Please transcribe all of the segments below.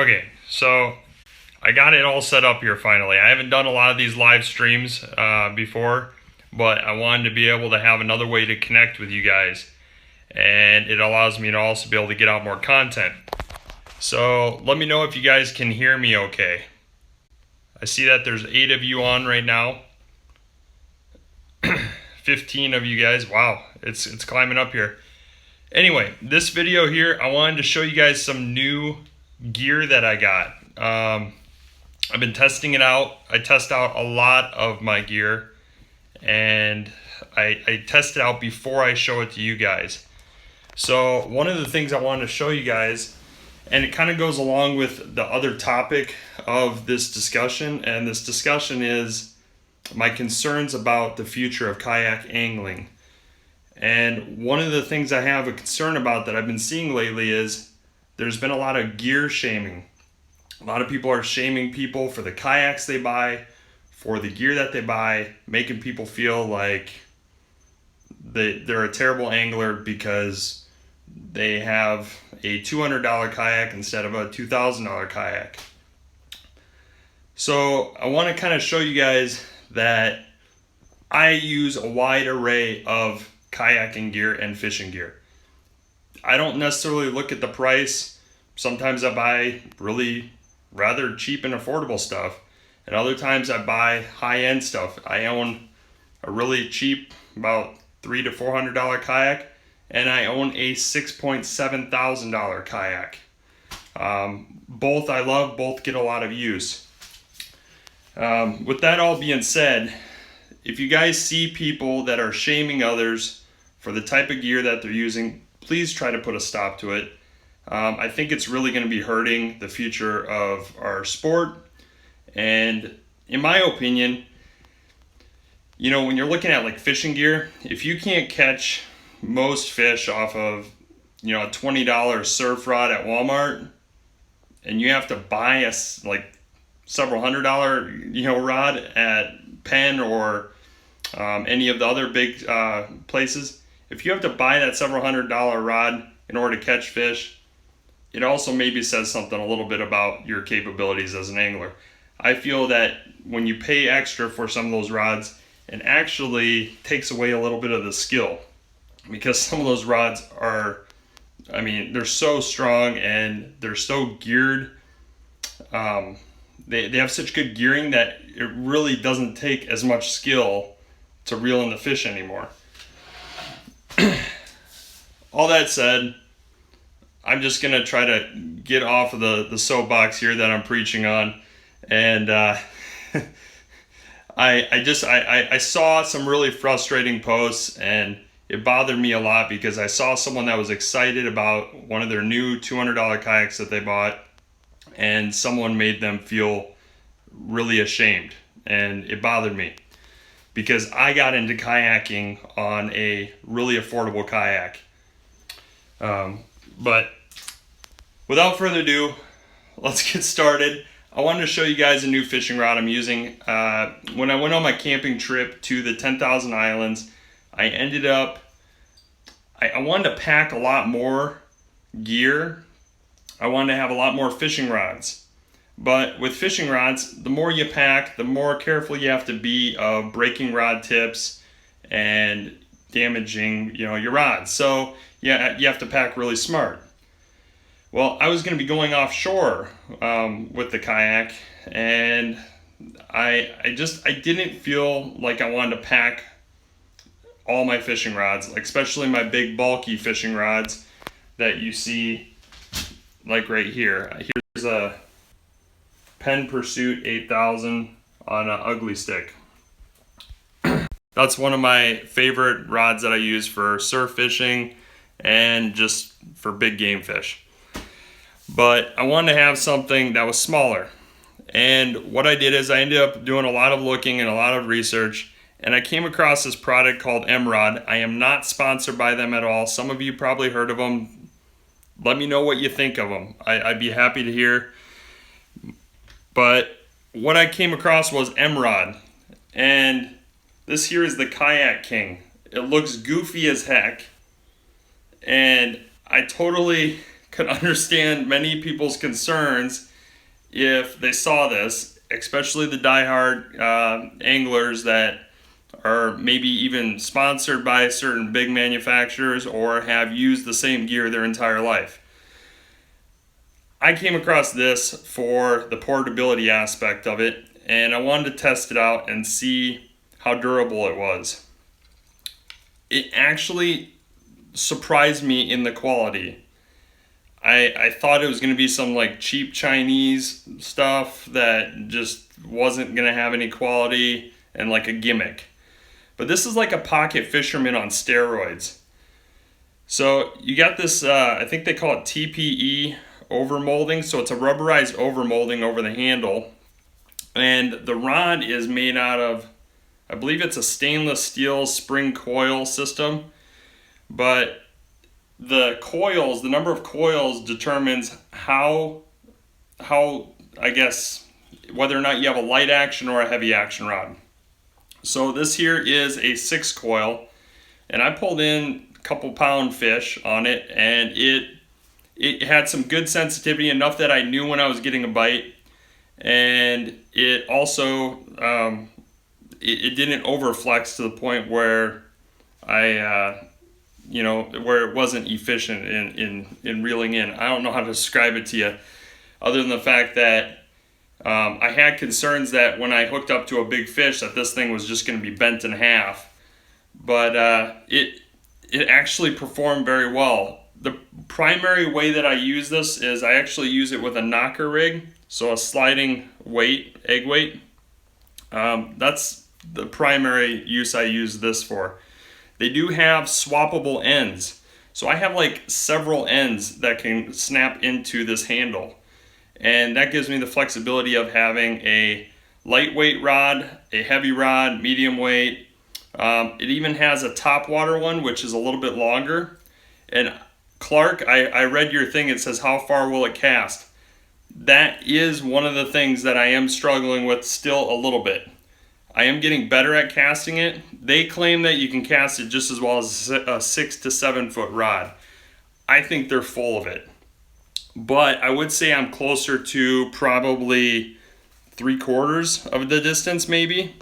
Okay, so I got it all set up here finally. I haven't done a lot of these live streams before, but I wanted to be able to have another way to connect with you guys, and it allows me to also be able to get out more content. So let me know if you guys can hear me okay. I see that there's 8 of you on right now. 15 of you guys. Wow, it's climbing up here. Anyway, this video here, I wanted to show you guys some new gear that I got. I've been testing it out. I test out a lot of my gear, and I test it out before I show it to you guys. So one of the things I wanted to show you guys, and it kind of goes along with the other topic of this discussion, and this discussion is my concerns about the future of kayak angling. And one of the things I have a concern about that I've been seeing lately is there's been a lot of gear shaming. A lot of people are shaming people for the kayaks they buy, for the gear that they buy, making people feel like they're a terrible angler because they have a $200 kayak instead of a $2,000 kayak. So I want to kind of show you guys that I use a wide array of kayaking gear and fishing gear. I don't necessarily look at the price. Sometimes I buy really rather cheap and affordable stuff, and other times I buy high-end stuff. I own a really cheap, about $300 to $400 kayak, and I own a $6,700 kayak. Both I love, both get a lot of use. With that all being said, if you guys see people that are shaming others for the type of gear that they're using, please try to put a stop to it. I think it's really going to be hurting the future of our sport. And in my opinion, when you're looking at like fishing gear, if you can't catch most fish off of, a $20 surf rod at Walmart, and you have to buy a several $100, rod at Penn or any of the other big places, if you have to buy that several $100 rod in order to catch fish, it also maybe says something a little bit about your capabilities as an angler. I feel that when you pay extra for some of those rods, it actually takes away a little bit of the skill, because some of those rods are, they're so strong and they're so geared. They have such good gearing that it really doesn't take as much skill to reel in the fish anymore. All that said, I'm just going to try to get off of the soapbox here that I'm preaching on. And I saw some really frustrating posts, and it bothered me a lot because I saw someone that was excited about one of their new $200 kayaks that they bought, and someone made them feel really ashamed. And it bothered me because I got into kayaking on a really affordable kayak. But without further ado, let's get started. I wanted to show you guys a new fishing rod I'm using. When I went on my camping trip to the 10,000 Islands, I ended up, I wanted to pack a lot more gear. I wanted to have a lot more fishing rods. But with fishing rods, the more you pack, the more careful you have to be of breaking rod tips and damaging, your rods. So yeah, you have to pack really smart. Well, I was going to be going offshore with the kayak, and I didn't feel like I wanted to pack all my fishing rods, especially my big bulky fishing rods that you see like right here. Here's a Penn Pursuit 8000 on an ugly stick. That's one of my favorite rods that I use for surf fishing and just for big game fish. But I wanted to have something that was smaller. And what I did is I ended up doing a lot of looking and a lot of research, and I came across this product called Mrod. I am not sponsored by them at all. Some of you probably heard of them. Let me know what you think of them. I'd be happy to hear. But what I came across was Mrod. And this here is the Kayak King. It looks goofy as heck. And I totally could understand many people's concerns if they saw this, especially the diehard anglers that are maybe even sponsored by certain big manufacturers or have used the same gear their entire life. I came across this for the portability aspect of it, and I wanted to test it out and see how durable it was. It actually surprised me in the quality. I thought it was going to be some like cheap Chinese stuff that just wasn't going to have any quality and like a gimmick. But this is like a pocket fisherman on steroids. So you got this, I think they call it TPE overmolding. So it's a rubberized overmolding over the handle. And the rod is made out of, I believe it's a stainless steel spring coil system. But the coils, the number of coils determines how I guess, whether or not you have a light action or a heavy action rod. So this here is a 6 coil, and I pulled in a couple pound fish on it, and it had some good sensitivity, enough that I knew when I was getting a bite, and it also it didn't overflex to the point where where it wasn't efficient in reeling in. I don't know how to describe it to you, other than the fact that I had concerns that when I hooked up to a big fish that this thing was just going to be bent in half. But it actually performed very well. The primary way that I use this is I actually use it with a knocker rig, so a sliding weight, egg weight. That's the primary use I use this for. They do have swappable ends. So I have like several ends that can snap into this handle. And that gives me the flexibility of having a lightweight rod, a heavy rod, medium weight. It even has a top water one, which is a little bit longer. And Clark, I read your thing, it says how far will it cast? That is one of the things that I am struggling with still a little bit. I am getting better at casting it. They claim that you can cast it just as well as a 6 to 7 foot rod. I think they're full of it. But I would say I'm closer to probably 3/4 of the distance maybe.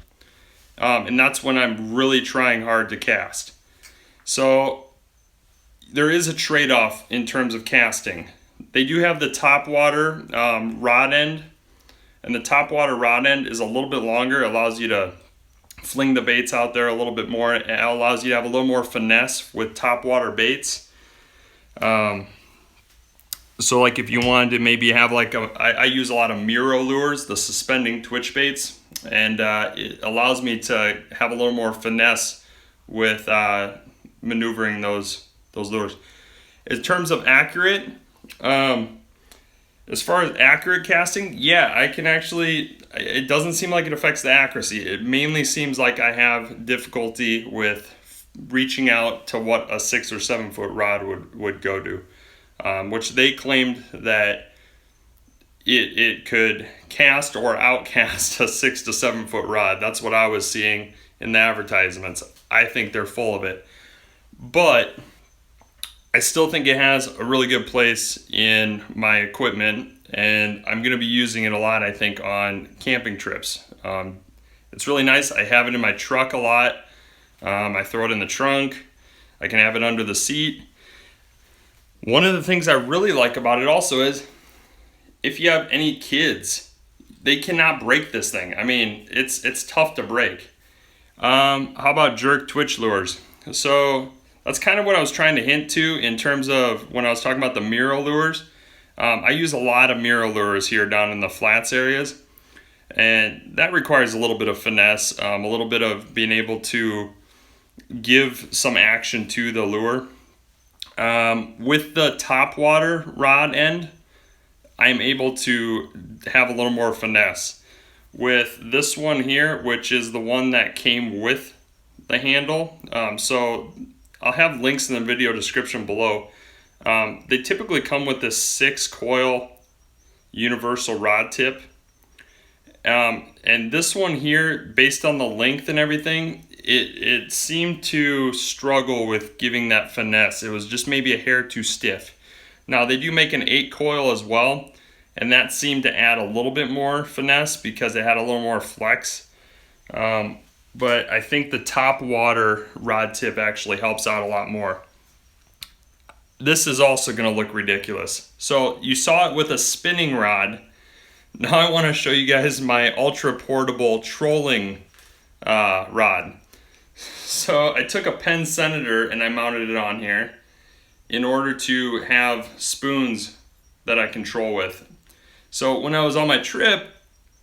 And that's when I'm really trying hard to cast. So there is a trade-off in terms of casting. They do have the top water rod end. And the top water rod end is a little bit longer. It allows you to fling the baits out there a little bit more. It allows you to have a little more finesse with top water baits. So like if you wanted to maybe have like I use a lot of Mrod lures, the suspending twitch baits, and it allows me to have a little more finesse with maneuvering those lures. In terms of accurate, as far as accurate casting, yeah, I can actually, it doesn't seem like it affects the accuracy. It mainly seems like I have difficulty with reaching out to what a 6 or 7 foot rod would go to. Which they claimed that it could cast or outcast a 6 to 7 foot rod. That's what I was seeing in the advertisements. I think they're full of it. But I still think it has a really good place in my equipment, and I'm going to be using it a lot, I think, on camping trips. It's really nice. I have it in my truck a lot. I throw it in the trunk. I can have it under the seat. One of the things I really like about it also is if you have any kids, they cannot break this thing. I mean, it's tough to break. How about jerk twitch lures? So that's kind of what I was trying to hint to in terms of when I was talking about the Mrod lures. I use a lot of Mrod lures here down in the flats areas, and that requires a little bit of finesse, a little bit of being able to give some action to the lure. With the top water rod end, I'm able to have a little more finesse. With this one here, which is the one that came with the handle, so I'll have links in the video description below. They typically come with this 6 coil universal rod tip. And this one here, based on the length and everything, it seemed to struggle with giving that finesse. It was just maybe a hair too stiff. Now they do make an 8 coil as well, and that seemed to add a little bit more finesse because it had a little more flex. But I think the top water rod tip actually helps out a lot more. This is also going to look ridiculous. So you saw it with a spinning rod. Now I want to show you guys my ultra portable trolling rod. So I took a Penn Senator and I mounted it on here in order to have spoons that I control with. So when I was on my trip,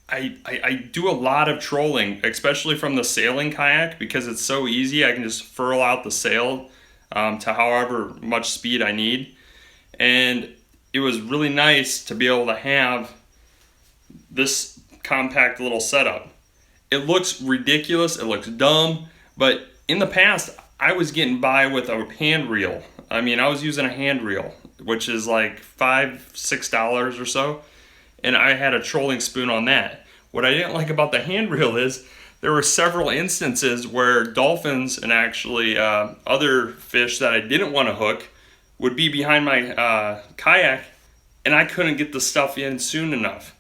I do a lot of trolling, especially from the sailing kayak, because it's so easy. I can just furl out the sail to however much speed I need. And it was really nice to be able to have this compact little setup. It looks ridiculous, it looks dumb, but in the past, I was getting by with a hand reel. I mean, I was using a hand reel, which is like $5-6 or so, and I had a trolling spoon on that. What I didn't like about the hand reel is there were several instances where dolphins and actually other fish that I didn't want to hook would be behind my kayak, and I couldn't get the stuff in soon enough.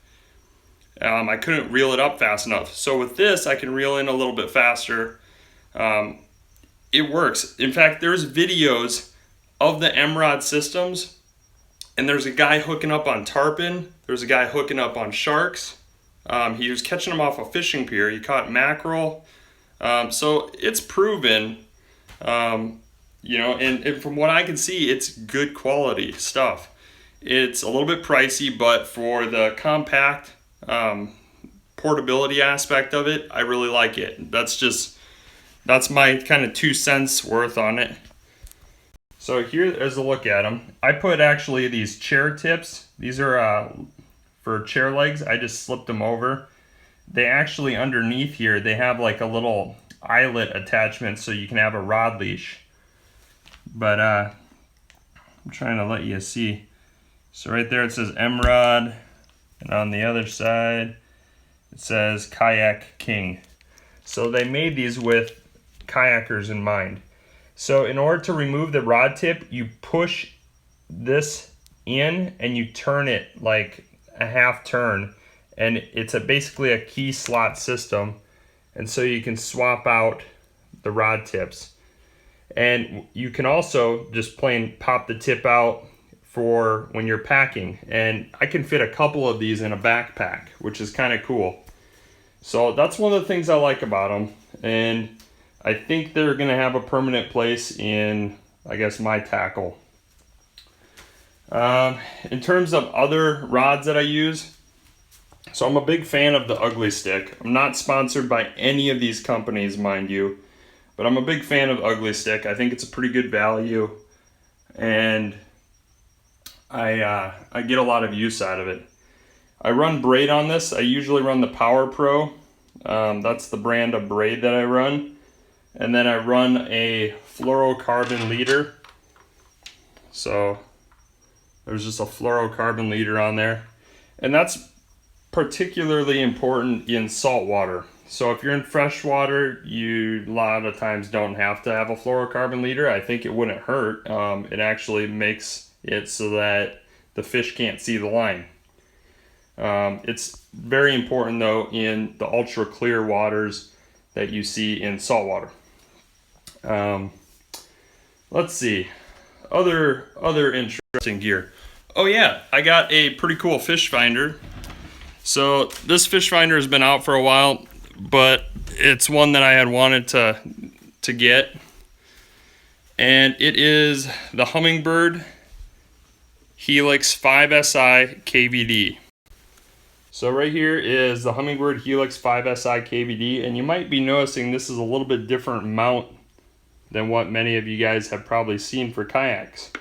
I couldn't reel it up fast enough. So with this, I can reel in a little bit faster. It works. In fact, there's videos of the Mrod systems, and there's a guy hooking up on tarpon. There's a guy hooking up on sharks. He was catching them off a fishing pier. He caught mackerel. So it's proven, you know, and from what I can see, it's good quality stuff. It's a little bit pricey, but for the compact portability aspect of it, I really like it. That's my kind of 2 cents worth on it. So here is a look at them. I put actually these chair tips. These are for chair legs. I just slipped them over. They actually underneath here, they have like a little eyelet attachment so you can have a rod leash. But I'm trying to let you see. So right there it says Mrod, and on the other side it says Kayak King. So they made these with kayakers in mind. So in order to remove the rod tip, you push this in and you turn it like a half turn, and it's basically a key slot system, and so you can swap out the rod tips. And you can also just plain pop the tip out for when you're packing, and I can fit a couple of these in a backpack, which is kind of cool. So that's one of the things I like about them, and I think they're going to have a permanent place in, I guess, my tackle. In terms of other rods that I use, so I'm a big fan of the Ugly Stick. I'm not sponsored by any of these companies, mind you, but I'm a big fan of Ugly Stick. I think it's a pretty good value, and I get a lot of use out of it. I run braid on this. I usually run the Power Pro. That's the brand of braid that I run. And then I run a fluorocarbon leader. So there's just a fluorocarbon leader on there. And that's particularly important in salt water. So if you're in freshwater, you a lot of times don't have to have a fluorocarbon leader. I think it wouldn't hurt. It actually makes it so that the fish can't see the line. It's very important though in the ultra clear waters that you see in saltwater. Let's see, other interesting gear. Oh yeah, I got a pretty cool fish finder. So this fish finder has been out for a while, but it's one that I had wanted to get, and it is the Humminbird Helix 5SI KVD. So right here is the Humminbird Helix 5SI KVD, and you might be noticing this is a little bit different mount than what many of you guys have probably seen for kayaks.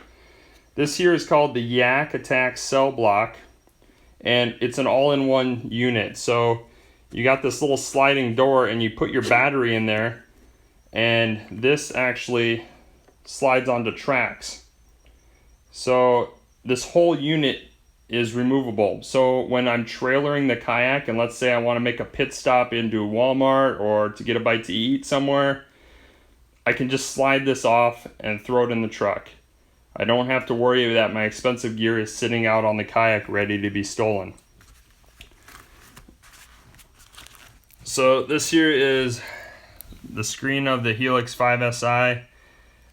This here is called the Yak Attack Cell Block, and it's an all-in-one unit. So you got this little sliding door and you put your battery in there, and this actually slides onto tracks. So this whole unit is removable. So when I'm trailering the kayak, and let's say I want to make a pit stop into Walmart or to get a bite to eat somewhere, I can just slide this off and throw it in the truck. I don't have to worry that my expensive gear is sitting out on the kayak ready to be stolen. So this here is the screen of the Helix 5 SI.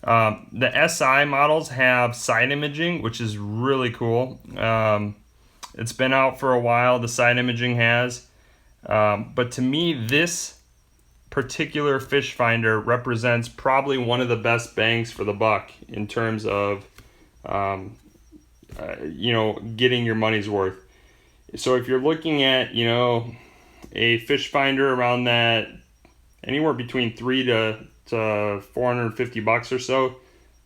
The SI models have side imaging, which is really cool. It's been out for a while, the side imaging has. But to me, this particular fish finder represents probably one of the best bangs for the buck in terms of getting your money's worth. So if you're looking at a fish finder around that anywhere between $300 to $450 or so,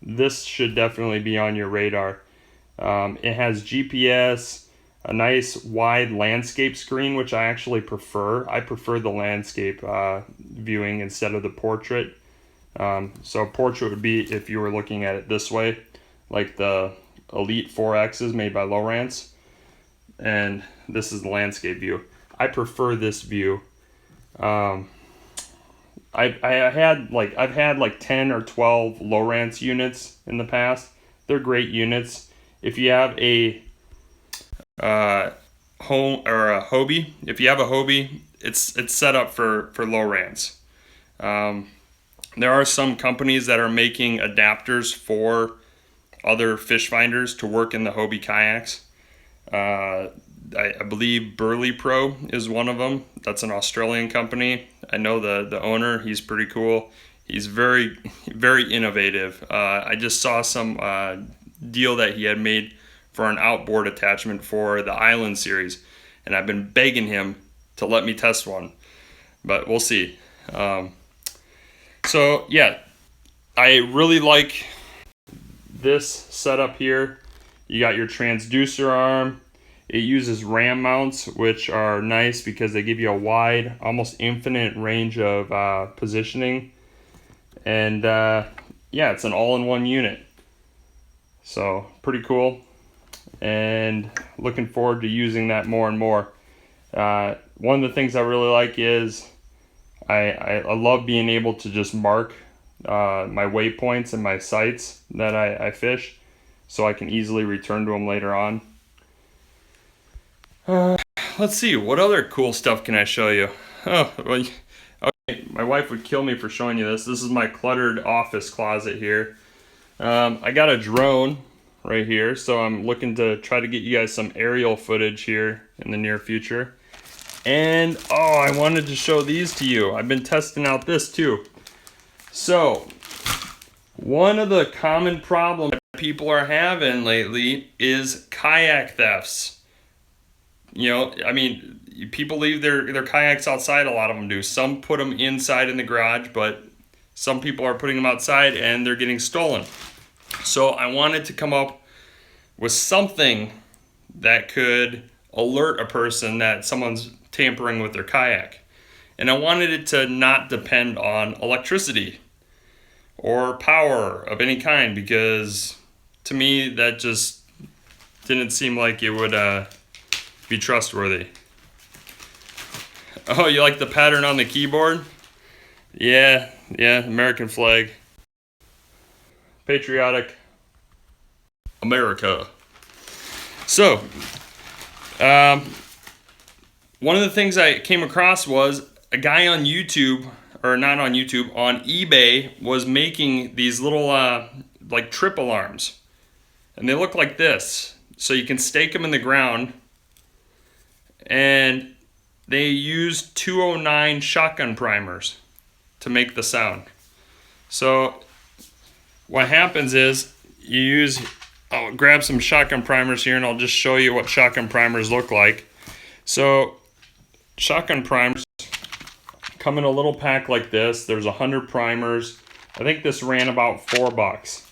this should definitely be on your radar. It has GPS, a nice wide landscape screen, which I actually prefer. I prefer the landscape viewing instead of the portrait. So portrait would be if you were looking at it this way, like the Elite 4Xs made by Lowrance, and this is the landscape view. I prefer this view. I've had like 10 or 12 Lowrance units in the past. They're great units. If you have a home or a Hobie, it's set up for Lowrance. There are some companies that are making adapters for other fish finders to work in the Hobie kayaks. I believe Burley Pro is one of them. That's an Australian company. I know the owner. He's pretty cool. He's very, very innovative. I just saw some deal that he had made for an outboard attachment for the Island series, and I've been begging him to let me test one, but we'll see. So yeah, I really like this setup here. You got your transducer arm. It uses ram mounts, which are nice because they give you a wide, almost infinite range of positioning. And yeah, it's an all-in-one unit. So pretty cool. And looking forward to using that more and more. One of the things I really like is I love being able to just mark my waypoints and my sites that I fish, so I can easily return to them later on. Let's see, what other cool stuff can I show you? Oh, well, okay, my wife would kill me for showing you this. This is my cluttered office closet here. I got a drone right here, so I'm looking to try to get you guys some aerial footage here in the near future. And I wanted to show these to you. I've been testing out this too. So one of the common problems that people are having lately is kayak thefts. I mean, people leave their kayaks outside. A lot of them do. Some put them inside in the garage, but some people are putting them outside and they're getting stolen. So I wanted to come up with something that could alert a person that someone's tampering with their kayak. And I wanted it to not depend on electricity or power of any kind, because to me that just didn't seem like it would be trustworthy. Oh, you like the pattern on the keyboard? Yeah, American flag. Patriotic America. So, one of the things I came across was a guy on YouTube, or not on YouTube, on eBay was making these little like trip alarms. And they look like this. So you can stake them in the ground, and they use 209 shotgun primers to make the sound. So what happens is I'll grab some shotgun primers here and I'll just show you what shotgun primers look like. So shotgun primers come in a little pack like this. There's 100 primers. I think this ran about $4.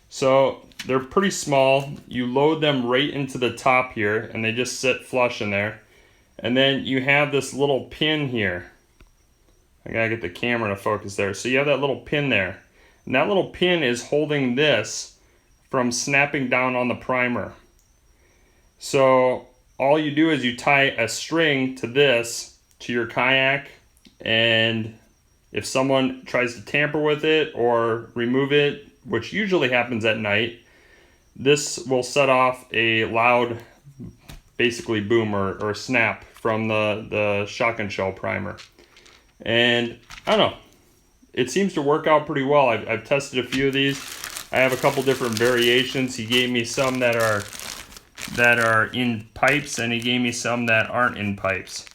So they're pretty small. You load them right into the top here and they just sit flush in there. And then you have this little pin here. I gotta get the camera to focus there. So you have that little pin there. And that little pin is holding this from snapping down on the primer. So all you do is you tie a string to this, to your kayak, and if someone tries to tamper with it or remove it, which usually happens at night, this will set off a loud, basically boom or snap from the shotgun shell primer. And I don't know, it seems to work out pretty well. I've tested a few of these. I have a couple different variations. He gave me some that are in pipes, and he gave me some that aren't in pipes.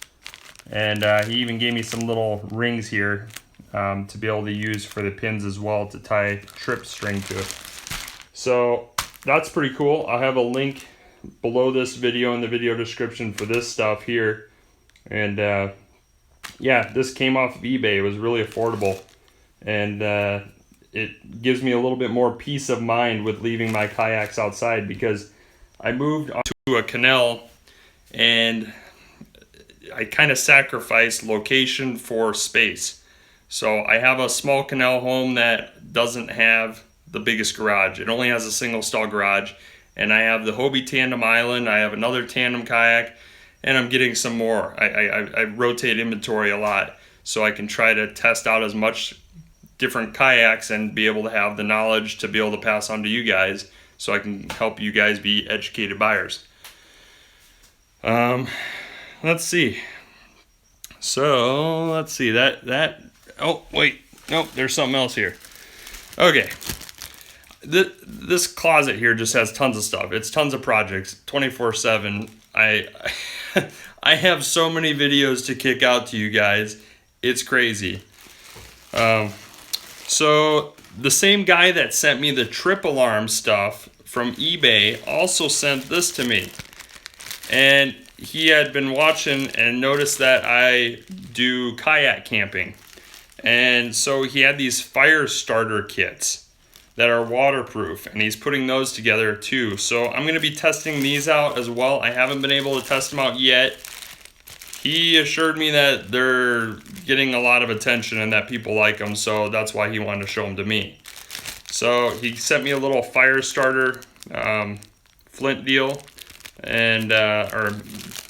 And he even gave me some little rings here to be able to use for the pins as well to tie trip string to. So that's pretty cool. I'll have a link below this video in the video description for this stuff here. And yeah, this came off of eBay. It was really affordable. And it gives me a little bit more peace of mind with leaving my kayaks outside, because I moved onto a canal and I kind of sacrificed location for space. So I have a small canal home that doesn't have the biggest garage. It only has a single stall garage. And I have the Hobie tandem island. I have another tandem kayak, and I'm getting some more. I rotate inventory a lot so I can try to test out as much different kayaks and be able to have the knowledge to be able to pass on to you guys, so I can help you guys be educated buyers. Let's see. So let's see that. Oh wait, nope. There's something else here. Okay. This closet here just has tons of stuff. It's tons of projects, 24/7. I have so many videos to kick out to you guys. It's crazy. So the same guy that sent me the trip alarm stuff from eBay also sent this to me. And he had been watching and noticed that I do kayak camping. And so he had these fire starter kits that are waterproof, and he's putting those together too. So I'm going to be testing these out as well. I haven't been able to test them out yet. He assured me that they're getting a lot of attention and that people like them, so that's why he wanted to show them to me. So he sent me a little fire starter flint deal, and or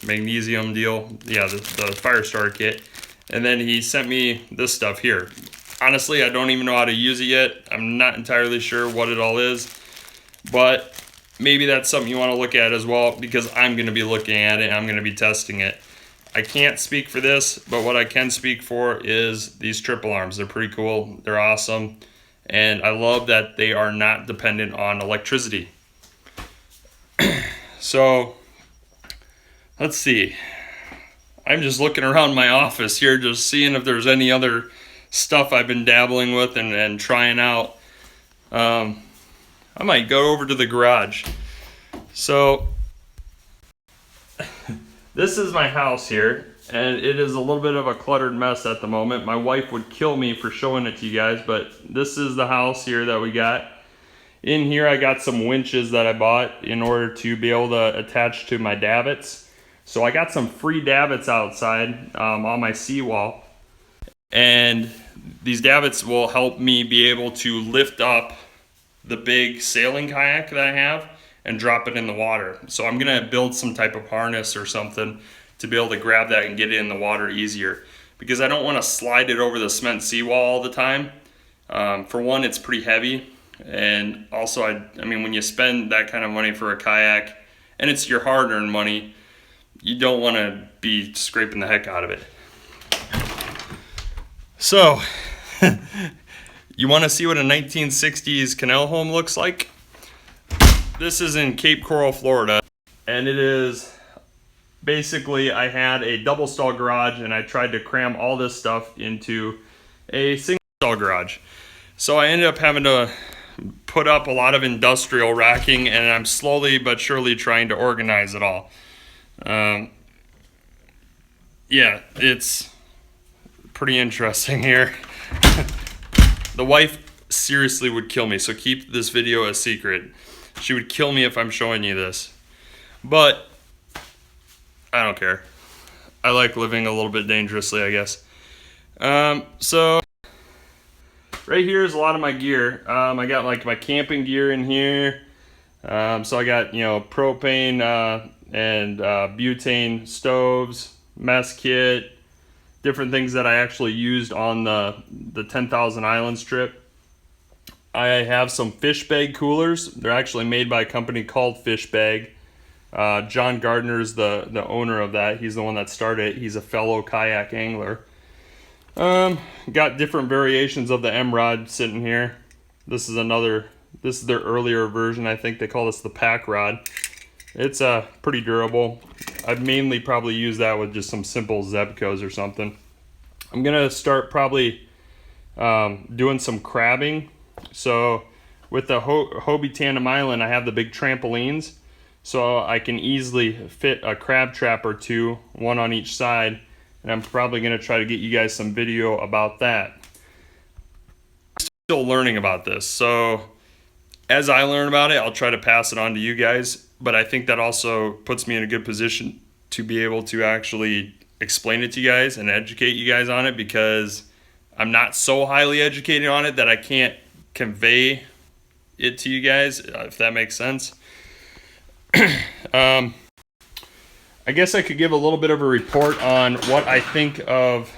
magnesium deal. Yeah, the fire starter kit. And then he sent me this stuff here. Honestly, I don't even know how to use it yet. I'm not entirely sure what it all is, but maybe that's something you want to look at as well, because I'm going to be looking at it and I'm going to be testing it. I can't speak for this, but what I can speak for is these trip alarms. They're pretty cool. They're awesome. And I love that they are not dependent on electricity. So, let's see. I'm just looking around my office here, just seeing if there's any other stuff I've been dabbling with and trying out. I might go over to the garage. So, this is my house here, and it is a little bit of a cluttered mess at the moment. My wife would kill me for showing it to you guys, but this is the house here that we got. In here I got some winches that I bought in order to be able to attach to my davits. So I got some free davits outside on my seawall, and these davits will help me be able to lift up the big sailing kayak that I have and drop it in the water. So I'm gonna build some type of harness or something to be able to grab that and get it in the water easier, because I don't want to slide it over the cement seawall all the time. For one, it's pretty heavy, and also I mean, when you spend that kind of money for a kayak and it's your hard-earned money, you don't want to be scraping the heck out of it. So you want to see what a 1960s canal home looks like? This is in Cape Coral, Florida, and it is basically, I had a double stall garage and I tried to cram all this stuff into a single stall garage. So I ended up having to put up a lot of industrial racking, and I'm slowly but surely trying to organize it all. Yeah, it's pretty interesting here. The wife seriously would kill me, so keep this video a secret. She would kill me if I'm showing you this. But I don't care. I like living a little bit dangerously, I guess. So right here is a lot of my gear. I got like my camping gear in here. So I got, you know, propane and butane stoves, mess kit, different things that I actually used on the 10,000 Islands trip. I have some fish bag coolers. They're actually made by a company called Fish Bag. John Gardner's the owner of that. He's the one that started it. He's a fellow kayak angler. Got different variations of the Mrod sitting here. This is their earlier version. I think they call this the pack rod. It's pretty durable. I'd mainly probably use that with just some simple Zebcos or something. I'm gonna start probably doing some crabbing. So with the Hobie Tandem Island, I have the big trampolines, so I can easily fit a crab trap or two, one on each side, and I'm probably gonna try to get you guys some video about that. Still learning about this, so as I learn about it, I'll try to pass it on to you guys, but I think that also puts me in a good position to be able to actually explain it to you guys and educate you guys on it, because I'm not so highly educated on it that I can't convey it to you guys, if that makes sense. I guess I could give a little bit of a report on what I think of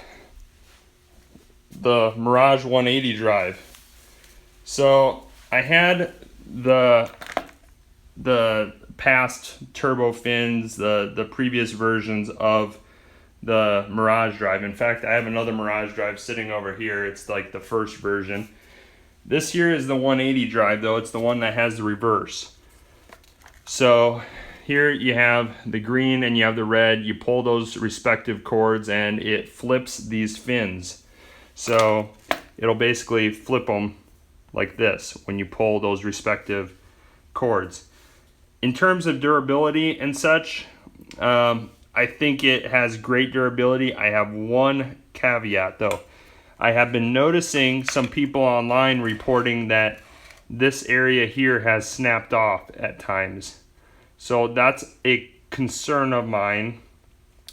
the Mirage 180 drive. So I had the past turbo fins, the previous versions of the Mirage drive. In fact, I have another Mirage drive sitting over here. It's like the first version. This here is the 180 drive, though. It's the one that has the reverse. So here you have the green and you have the red. You pull those respective cords and it flips these fins. So it'll basically flip them like this when you pull those respective cords. In terms of durability and such, I think it has great durability. I have one caveat though. I have been noticing some people online reporting that this area here has snapped off at times. So that's a concern of mine.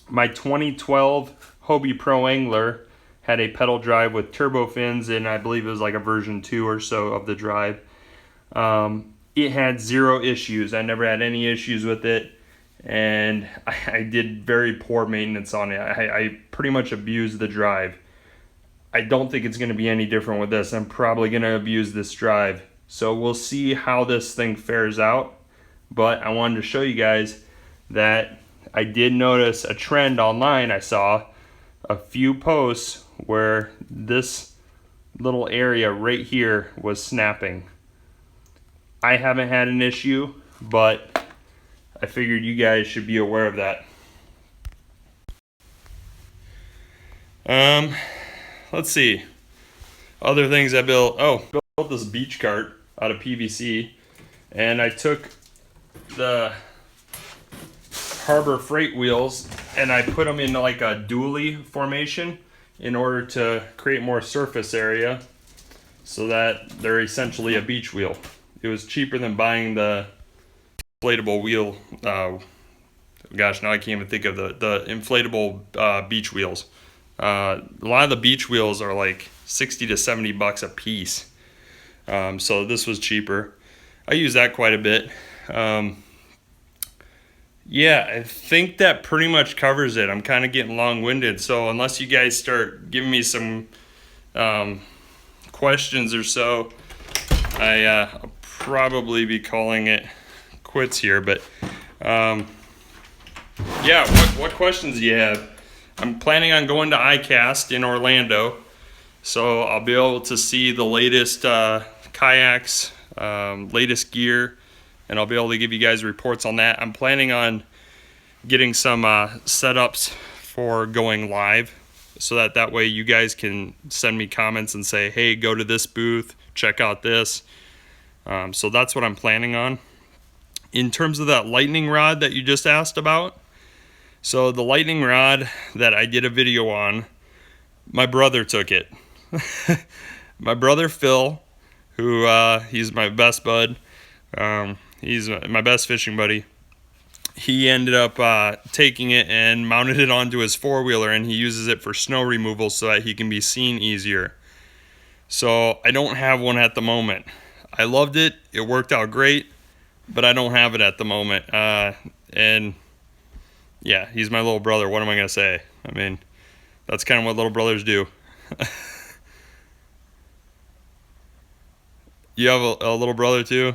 My 2012 Hobie Pro Angler had a pedal drive with turbo fins, and I believe it was like a version 2 or so of the drive. It had zero issues. I never had any issues with it, and I did very poor maintenance on it. I pretty much abused the drive. I don't think it's going to be any different with this. I'm probably going to abuse this drive. So we'll see how this thing fares out. But I wanted to show you guys that I did notice a trend online. I saw a few posts where this little area right here was snapping. I haven't had an issue, but I figured you guys should be aware of that. Let's see. Other things I built. Oh, built this beach cart out of PVC, and I took the Harbor Freight wheels and I put them in like a dually formation in order to create more surface area so that they're essentially a beach wheel. It was cheaper than buying the inflatable wheel. Gosh, now I can't even think of the inflatable beach wheels. A lot of the beach wheels are like 60 to 70 bucks a piece. So this was cheaper. I use that quite a bit. Yeah, I think that pretty much covers it. I'm kind of getting long-winded, so unless you guys start giving me some questions or so, I'll probably be calling it quits here. But yeah, what questions do you have? I'm planning on going to ICAST in Orlando, so I'll be able to see the latest kayaks, latest gear, and I'll be able to give you guys reports on that. I'm planning on getting some setups for going live, so that way you guys can send me comments and say, hey, go to this booth, check out this. So that's what I'm planning on. In terms of that lightning rod that you just asked about, so the lightning rod that I did a video on, my brother took it. My brother Phil, who he's my best bud, he's my best fishing buddy. He ended up taking it and mounted it onto his four-wheeler, and he uses it for snow removal so that he can be seen easier. So I don't have one at the moment. I loved it. It worked out great, but I don't have it at the moment. And yeah, he's my little brother. What am I going to say? I mean, that's kind of what little brothers do. You have a little brother too?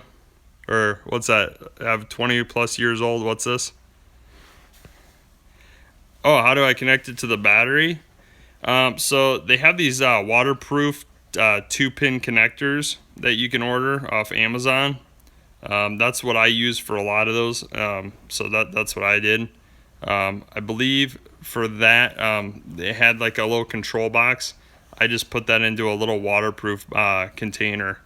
Or what's that? I have 20 plus years old. What's this? Oh, how do I connect it to the battery? So they have these waterproof 2-pin connectors that you can order off Amazon. That's what I use for a lot of those. So that's what I did. I believe for that they had like a little control box. I just put that into a little waterproof container,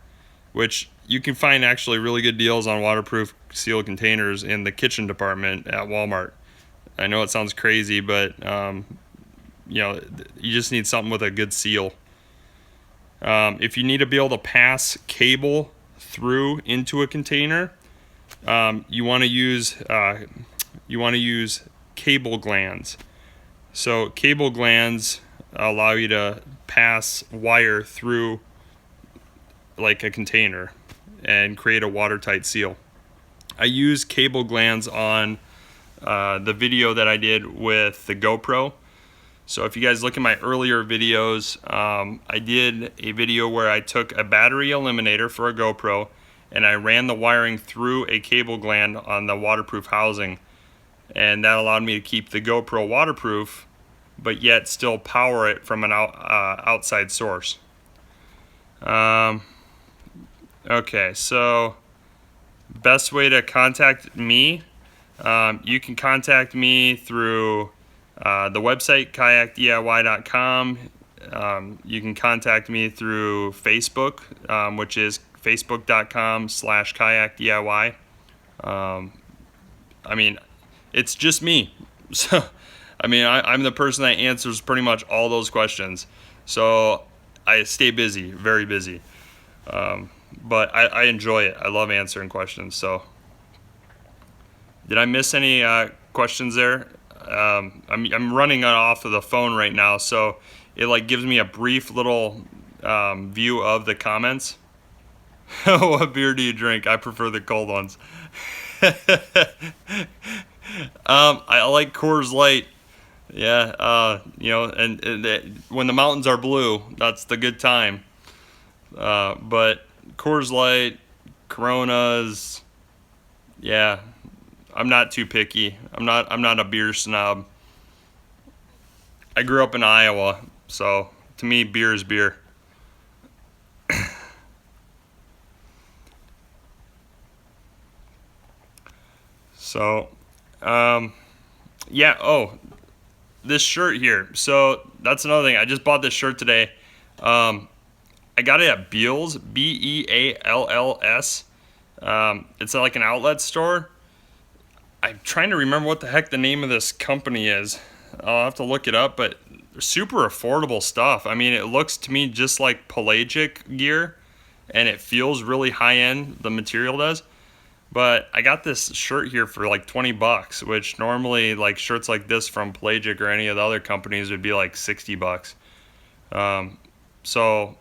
which you can find actually really good deals on waterproof sealed containers in the kitchen department at Walmart. I know it sounds crazy, but you know, you just need something with a good seal. If you need to be able to pass cable through into a container, you want to use cable glands. So cable glands allow you to pass wire through like a container and create a watertight seal. I use cable glands on the video that I did with the GoPro. So if you guys look at my earlier videos, I did a video where I took a battery eliminator for a GoPro and I ran the wiring through a cable gland on the waterproof housing, and that allowed me to keep the GoPro waterproof but yet still power it from an outside source. Okay, so best way to contact me, you can contact me through the website kayakdiy.com. You can contact me through Facebook, which is facebook.com/kayakdiy. I mean, it's just me. So, I mean, I'm the person that answers pretty much all those questions. So I stay busy, very busy. But I enjoy it. I love answering questions. So did I miss any questions there? I'm running off of the phone right now, so it like gives me a brief little view of the comments. What beer do you drink? I prefer the cold ones. I like Coors Light. Yeah, you know, and when the mountains are blue, that's the good time. But Coors Light, Coronas, yeah, I'm not too picky. I'm not a beer snob. I grew up in Iowa, so to me, beer is beer. So, yeah. Oh, this shirt here. So that's another thing. I just bought this shirt today. I got it at Bealls, Bealls. It's like an outlet store. I'm trying to remember what the heck the name of this company is. I'll have to look it up, but super affordable stuff. I mean, it looks to me just like pelagic gear, and it feels really high end, the material does. But I got this shirt here for like $20, which normally like shirts like this from Pelagic or any of the other companies would be like $60. So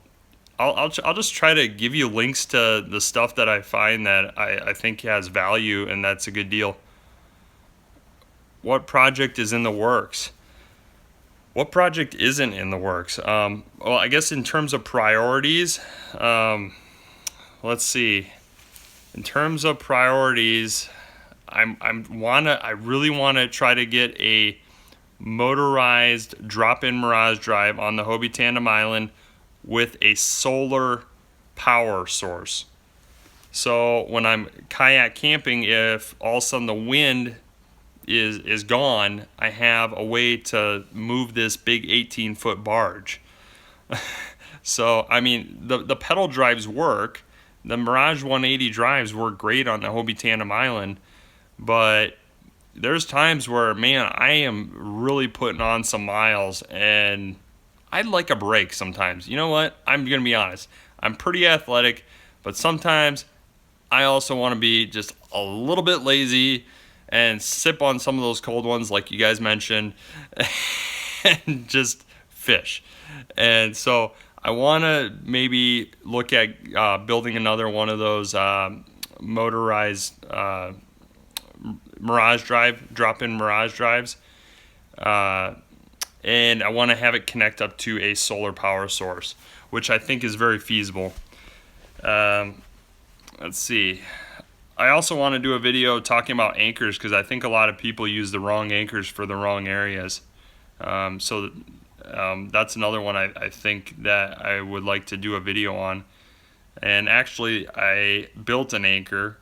I'll just try to give you links to the stuff that I find that I think has value and that's a good deal. What project is in the works? What project isn't in the works? Well, I guess in terms of priorities, let's see. In terms of priorities, I really want to try to get a motorized drop-in Mirage drive on the Hobie Tandem Island with a solar power source. So when I'm kayak camping, if all of a sudden the wind is gone, I have a way to move this big 18-foot barge. So, I mean, the pedal drives work. The Mirage 180 drives work great on the Hobie Tandem Island, but there's times where, man, I am really putting on some miles, and I'd like a break sometimes. You know what? I'm going to be honest. I'm pretty athletic, but sometimes I also want to be just a little bit lazy and sip on some of those cold ones like you guys mentioned and just fish. And so I want to maybe look at building another one of those motorized Mirage drive, drop-in Mirage drives. And I want to have it connect up to a solar power source, which I think is very feasible. Let's see. I also want to do a video talking about anchors because I think a lot of people use the wrong anchors for the wrong areas. That's another one I think that I would like to do a video on. And actually, I built an anchor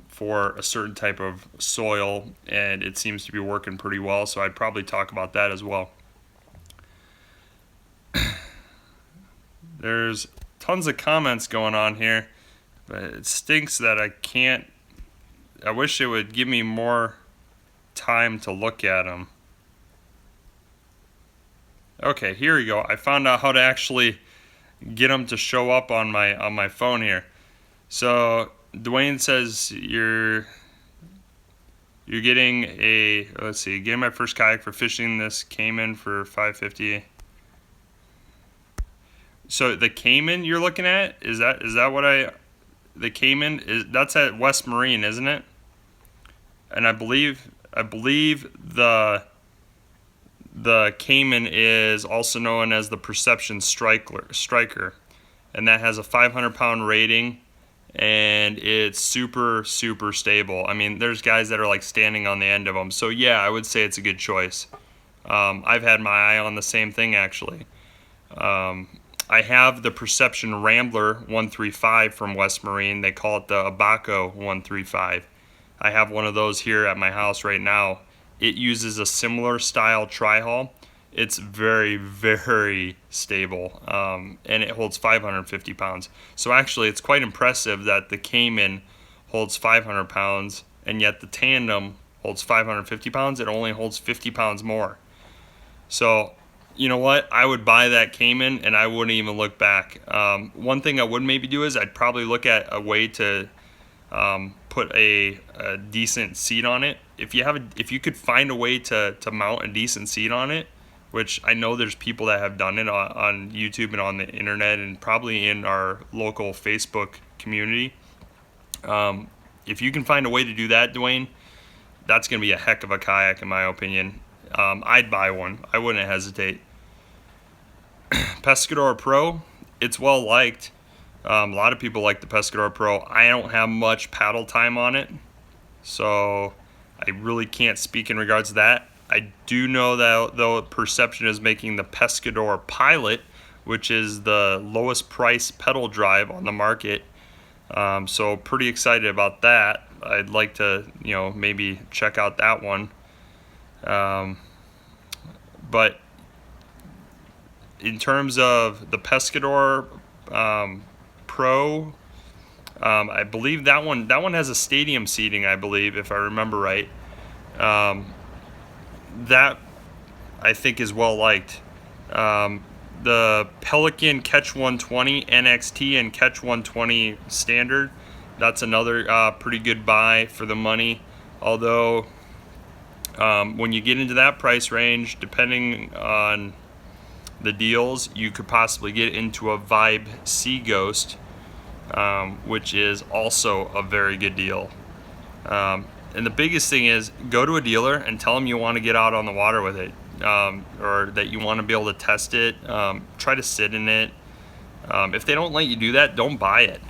for a certain type of soil, and it seems to be working pretty well, so I'd probably talk about that as well. There's tons of comments going on here, but it stinks that I wish it would give me more time to look at them. Okay, here we go. I found out how to actually get them to show up on my phone here. So Dwayne says you're getting a, let's see, getting my first kayak for fishing this Cayman for $550. So the Cayman you're looking at, is that what the Cayman is, that's at West Marine, isn't it? And I believe the Cayman is also known as the Perception Striker, and that has a 500-pound rating, and it's super stable. I mean, there's guys that are like standing on the end of them. So yeah, I would say it's a good choice. I've had my eye on the same thing actually. I have the Perception Rambler 135 from West Marine. They call it the Abaco 135. I have one of those here at my house right now. It uses a similar style tri-hull. It's very stable, and it holds 550 pounds. So actually, it's quite impressive that the Cayman holds 500 pounds, and yet the Tandem holds 550 pounds. It only holds 50 pounds more. So, you know what? I would buy that Cayman, and I wouldn't even look back. One thing I would maybe do is I'd probably look at a way to put a decent seat on it. If you could find a way to mount a decent seat on it, which I know there's people that have done it on YouTube and on the internet and probably in our local Facebook community. If you can find a way to do that, Dwayne, that's going to be a heck of a kayak in my opinion. I'd buy one. I wouldn't hesitate. Pescador Pro, it's well liked. A lot of people like the Pescador Pro. I don't have much paddle time on it, so I really can't speak in regards to that. I do know that though Perception is making the Pescador Pilot, which is the lowest price pedal drive on the market. So pretty excited about that. I'd like to, maybe check out that one. But in terms of the Pescador Pro, I believe that one has a stadium seating, I believe, if I remember right. That I think is well liked. The Pelican Catch 120 NXT and Catch 120 Standard, that's another pretty good buy for the money. Although when you get into that price range, depending on the deals, you could possibly get into a Vibe Sea Ghost, which is also a very good deal. And the biggest thing is go to a dealer and tell them you want to get out on the water with it, or that you want to be able to test it. Try to sit in it. If they don't let you do that, don't buy it,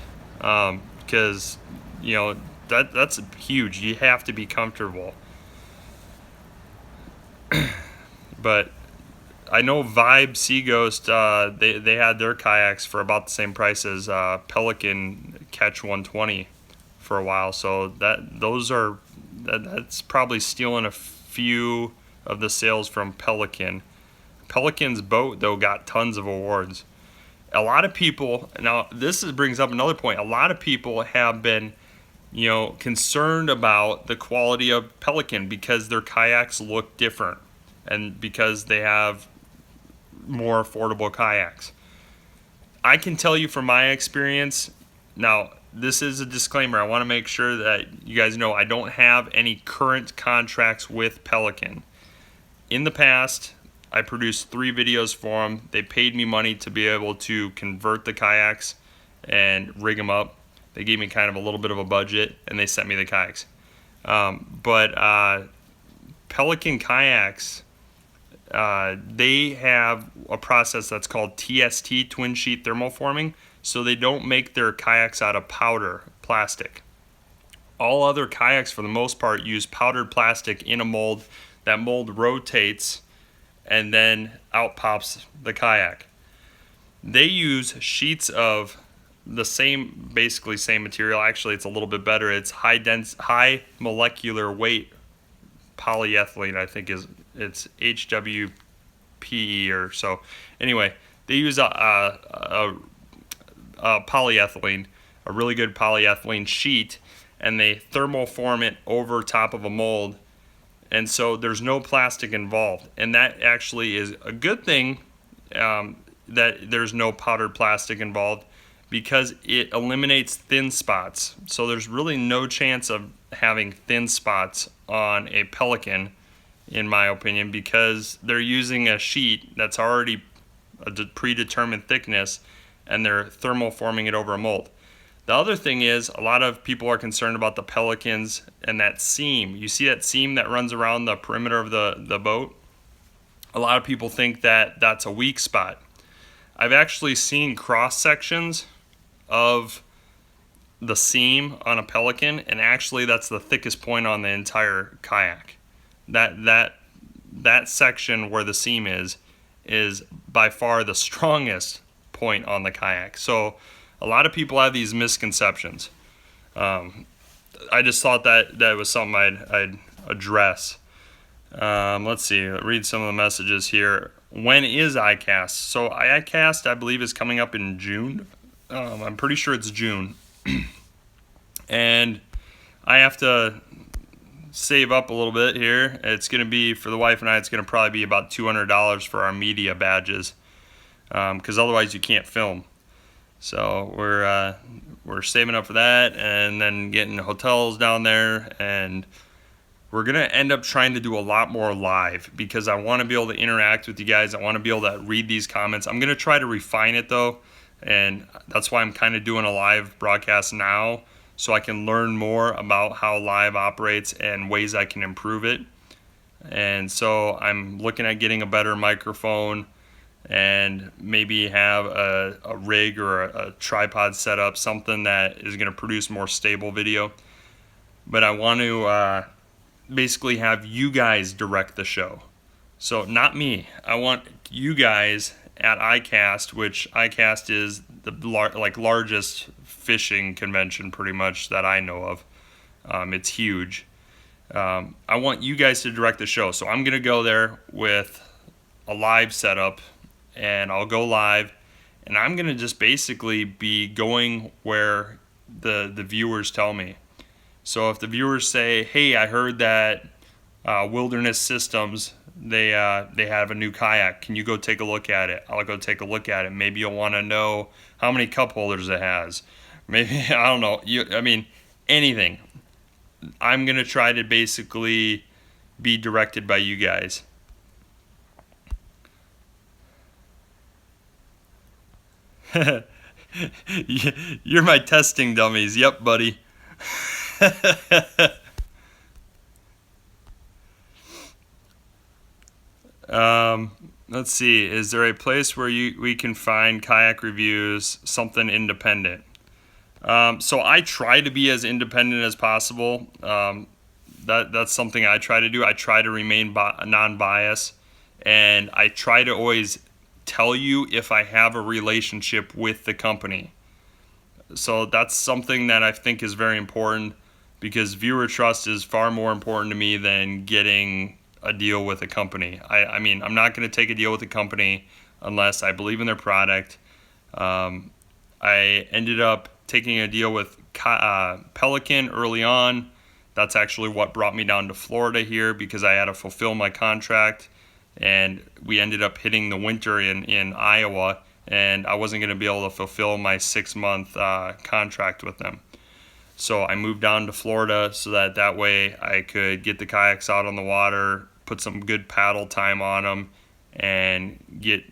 because that's huge. You have to be comfortable. But I know Vibe Sea Ghost, they had their kayaks for about the same price as Pelican Catch 120 for a while, so that's probably stealing a few of the sales from Pelican. Pelican's boat though got tons of awards. A lot of people, now this brings up another point, a lot of people have been concerned about the quality of Pelican because their kayaks look different and because they have more affordable kayaks. I can tell you from my experience, now this is a disclaimer, I want to make sure that you guys know I don't have any current contracts with Pelican. In the past, I produced 3 videos for them. They paid me money to be able to convert the kayaks and rig them up. They gave me kind of a little bit of a budget and they sent me the kayaks. But Pelican kayaks, they have a process that's called TST, twin sheet thermoforming. so they don't make their kayaks out of powder plastic. All other kayaks, for the most part, use powdered plastic in a mold. That mold rotates, and then out pops the kayak. They use sheets of the basically same material. Actually, it's a little bit better. It's high molecular weight polyethylene. I think it's HWPE or so. Anyway, they use a polyethylene, a really good polyethylene sheet, and they thermoform it over top of a mold, and so there's no plastic involved. And that actually is a good thing, that there's no powdered plastic involved, because it eliminates thin spots. So there's really no chance of having thin spots on a Pelican, in my opinion, because they're using a sheet that's already a predetermined thickness, and they're thermoforming it over a mold. The other thing is, a lot of people are concerned about the Pelicans and that seam. You see that seam that runs around the perimeter of the boat? A lot of people think that that's a weak spot. I've actually seen cross sections of the seam on a Pelican, and actually that's the thickest point on the entire kayak. That section where the seam is by far the strongest point on the kayak. So a lot of people have these misconceptions. I just thought that was something I'd address. Let's see, read some of the messages here. When is ICAST? So ICAST, I believe, is coming up in June. I'm pretty sure it's June. And I have to save up a little bit here. It's going to be, for the wife and I, it's going to probably be about $200 for our media badges, because otherwise you can't film. So we're saving up for that, and then getting hotels down there, and we're going to end up trying to do a lot more live, because I want to be able to interact with you guys. I want to be able to read these comments. I'm going to try to refine it, though, and that's why I'm kind of doing a live broadcast now, so I can learn more about how live operates and ways I can improve it. And so I'm looking at getting a better microphone, and maybe have a rig or a tripod set up, something that is going to produce more stable video. But I want to basically have you guys direct the show. So not me. I want you guys at ICAST, which ICAST is the largest fishing convention pretty much that I know of. It's huge. I want you guys to direct the show. So I'm going to go there with a live setup, and I'll go live, and I'm going to just basically be going where the viewers tell me. So if the viewers say, hey, I heard that Wilderness Systems, they have a new kayak, can you go take a look at it? I'll go take a look at it. Maybe you'll want to know how many cup holders it has. Maybe, I don't know, anything. I'm going to try to basically be directed by you guys. You're my testing dummies. Yep, buddy. Let's see. Is there a place where we can find kayak reviews, something independent? So I try to be as independent as possible. That's something I try to do. I try to remain non-biased, and I try to always tell you if I have a relationship with the company. So that's something that I think is very important, because viewer trust is far more important to me than getting a deal with a company. I mean, I'm not going to take a deal with a company unless I believe in their product. I ended up taking a deal with Pelican early on. That's actually what brought me down to Florida here, because I had to fulfill my contract, and we ended up hitting the winter in Iowa, and I wasn't going to be able to fulfill my 6-month contract with them. So I moved down to Florida so that way I could get the kayaks out on the water, put some good paddle time on them, and get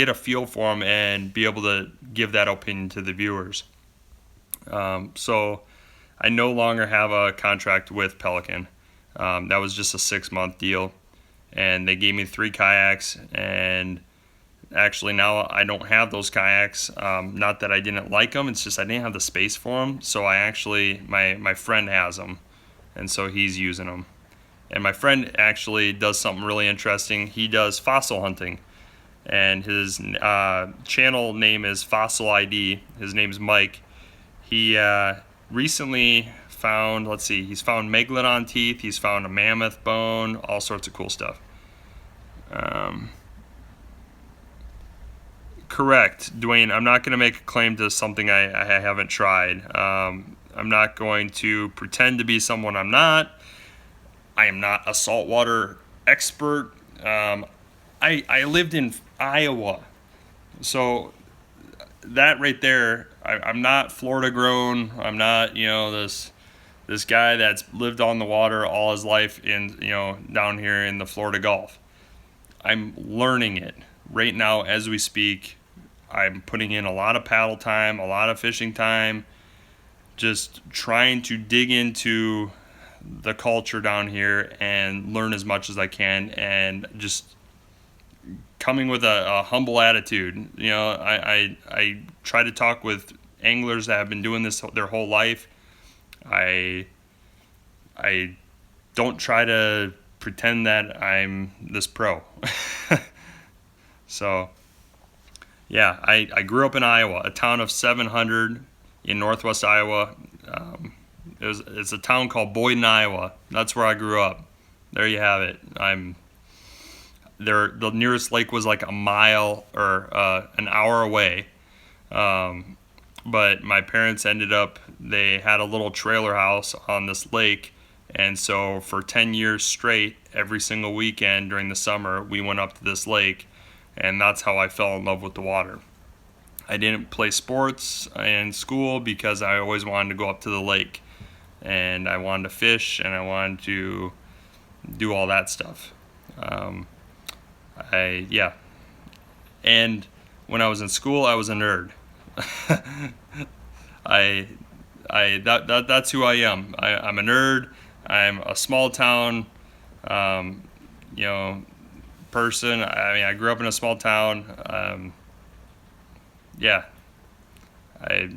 a feel for them and be able to give that opinion to the viewers. So I no longer have a contract with Pelican. That was just a 6-month deal, and they gave me 3 kayaks, and Actually, now I don't have those kayaks. Not that I didn't like them, it's just I didn't have the space for them. So I actually, my friend has them, and so he's using them. And my friend actually does something really interesting. He does fossil hunting, and his channel name is Fossil ID. His name's Mike. He recently found, let's see, he's found megalodon teeth, he's found a mammoth bone, all sorts of cool stuff. Correct, Dwayne. I'm not going to make a claim to something I haven't tried. I'm not going to pretend to be someone I'm not. I am not a saltwater expert. I lived in Iowa, so that right there, I'm not Florida grown. I'm not, this guy that's lived on the water all his life in, down here in the Florida Gulf. I'm learning it right now as we speak. I'm putting in a lot of paddle time, a lot of fishing time, just trying to dig into the culture down here and learn as much as I can, and just coming with a humble attitude. I try to talk with anglers that have been doing this their whole life. I don't try to pretend that I'm this pro. So, yeah, I grew up in Iowa, a town of 700 in northwest Iowa. It's a town called Boyden, Iowa. That's where I grew up. There you have it. The nearest lake was like a mile or an hour away. But my parents they had a little trailer house on this lake. And so for 10 years straight, every single weekend during the summer, we went up to this lake. And that's how I fell in love with the water. I didn't play sports in school because I always wanted to go up to the lake. And I wanted to fish, and I wanted to do all that stuff. And when I was in school, I was a nerd. That's who I am. I'm a nerd. I'm a small town, person. I mean, I grew up in a small town. I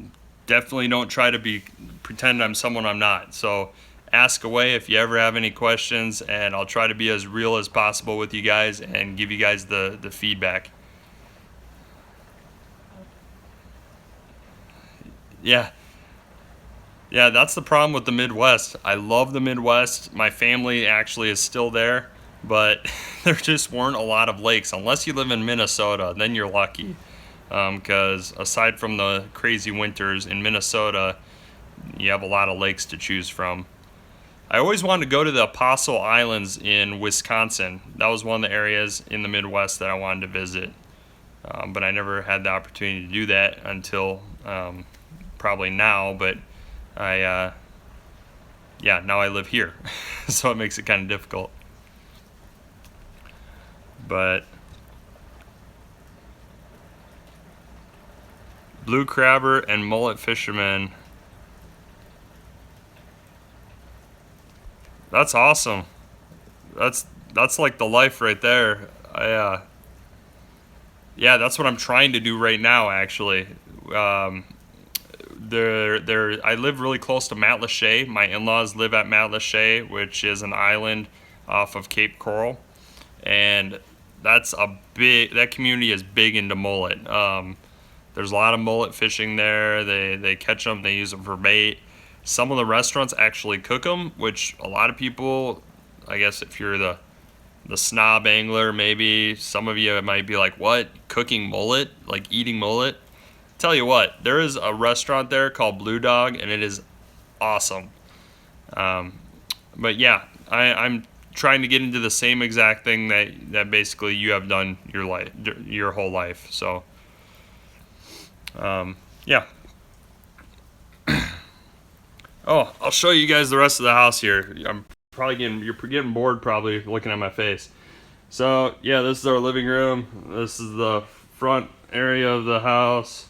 definitely don't try to pretend I'm someone I'm not. So ask away if you ever have any questions, and I'll try to be as real as possible with you guys and give you guys the feedback. Yeah. Yeah, that's the problem with the Midwest. I love the Midwest. My family actually is still there, but there just weren't a lot of lakes. Unless you live in Minnesota, then you're lucky. Because aside from the crazy winters in Minnesota, you have a lot of lakes to choose from. I always wanted to go to the Apostle Islands in Wisconsin. That was one of the areas in the Midwest that I wanted to visit. But I never had the opportunity to do that until probably now. But now I live here. So it makes it kind of difficult. But blue crabber and mullet fishermen. That's awesome. That's like the life right there. That's what I'm trying to do right now. Actually, I live really close to Matlacha. My in-laws live at Matlacha, which is an island off of Cape Coral, and that community is big into mullet. There's a lot of mullet fishing there. They catch them, they use them for bait. Some of the restaurants actually cook them, which a lot of people, I guess if you're the snob angler, maybe some of you might be like, what? Cooking mullet? Like eating mullet? Tell you what, there is a restaurant there called Blue Dog, and it is awesome. But yeah, I'm trying to get into the same exact thing that basically you have done your whole life. So, yeah. Oh, I'll show you guys the rest of the house here. You're getting bored probably looking at my face. So yeah, this is our living room. This is the front area of the house.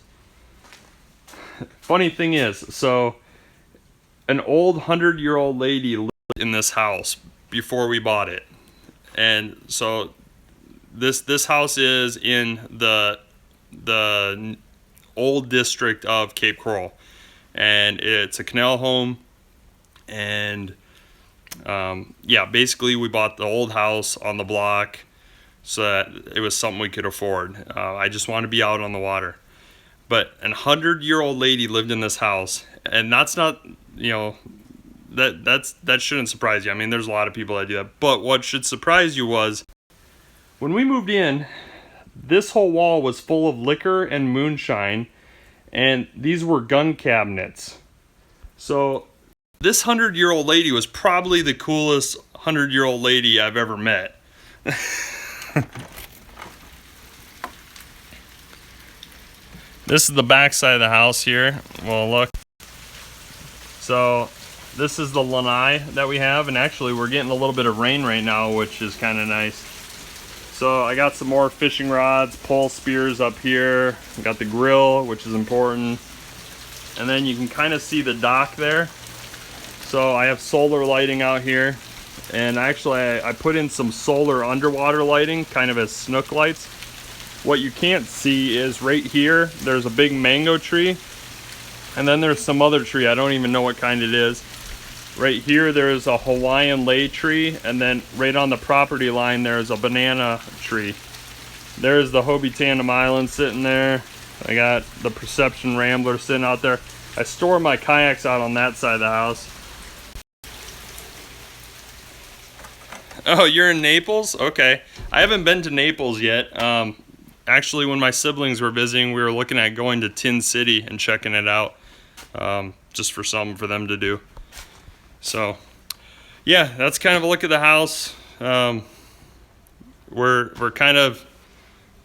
Funny thing is, so an old 100-year-old lady lived in this house before we bought it. And so this house is in the old district of Cape Coral, and it's a canal home. And yeah, basically we bought the old house on the block so that it was something we could afford. I just want to be out on the water. But a 100-year-old lady lived in this house, and that's not, you know, that shouldn't surprise you. I mean, there's a lot of people that do that. But what should surprise you was when we moved in, this whole wall was full of liquor and moonshine, and these were gun cabinets. So this 100-year-old lady was probably the coolest 100-year-old lady I've ever met. This is the back side of the house here. Well, look. So this is the lanai that we have, and actually we're getting a little bit of rain right now, which is kind of nice. So I got some more fishing rods, pole spears up here. I got the grill, which is important. And then you can kind of see the dock there. So I have solar lighting out here. And actually I put in some solar underwater lighting, kind of as snook lights. What you can't see is right here, there's a big mango tree. And then there's some other tree, I don't even know what kind it is. Right here there's a Hawaiian lei tree, and then right on the property line there's a banana tree. There's the Hobie Tandem Island sitting there. I got the Perception Rambler sitting out there. I store my kayaks out on that side of the house. Oh, you're in Naples? Okay. I haven't been to Naples yet. Actually, when my siblings were visiting, we were looking at going to Tin City and checking it out, just for something for them to do. So, yeah, that's kind of a look at the house. We're kind of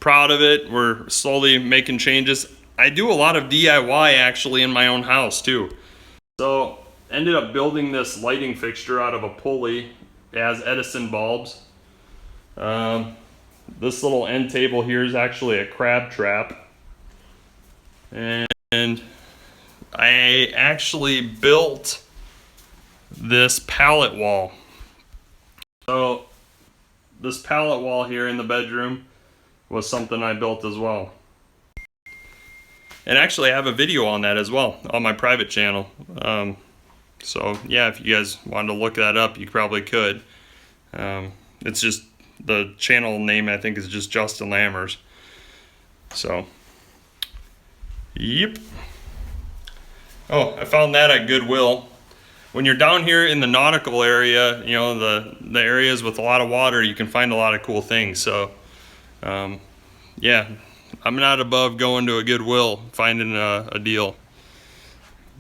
proud of it. We're slowly making changes. I do a lot of DIY actually in my own house too. So, ended up building this lighting fixture out of a pulley. It has Edison bulbs. This little end table here is actually a crab trap. And I actually built this pallet wall. So this pallet wall here in the bedroom was something I built as well. And actually I have a video on that as well on my private channel. So yeah, if you guys wanted to look that up, you probably could. It's just, the channel name I think is just Justin Lammers. So, yep. Oh, I found that at Goodwill. When you're down here in the nautical area, you know, the areas with a lot of water, you can find a lot of cool things. So, yeah, I'm not above going to a Goodwill, finding a deal.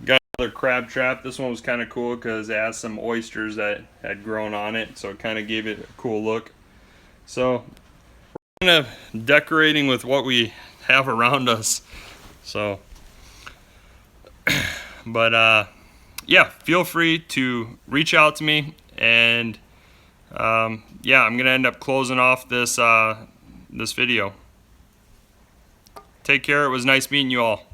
Got another crab trap. This one was kind of cool because it has some oysters that had grown on it, so it kind of gave it a cool look. So we're kind of decorating with what we have around us. So, but yeah, feel free to reach out to me, and yeah, I'm gonna end up closing off this this video. Take care. It was nice meeting you all.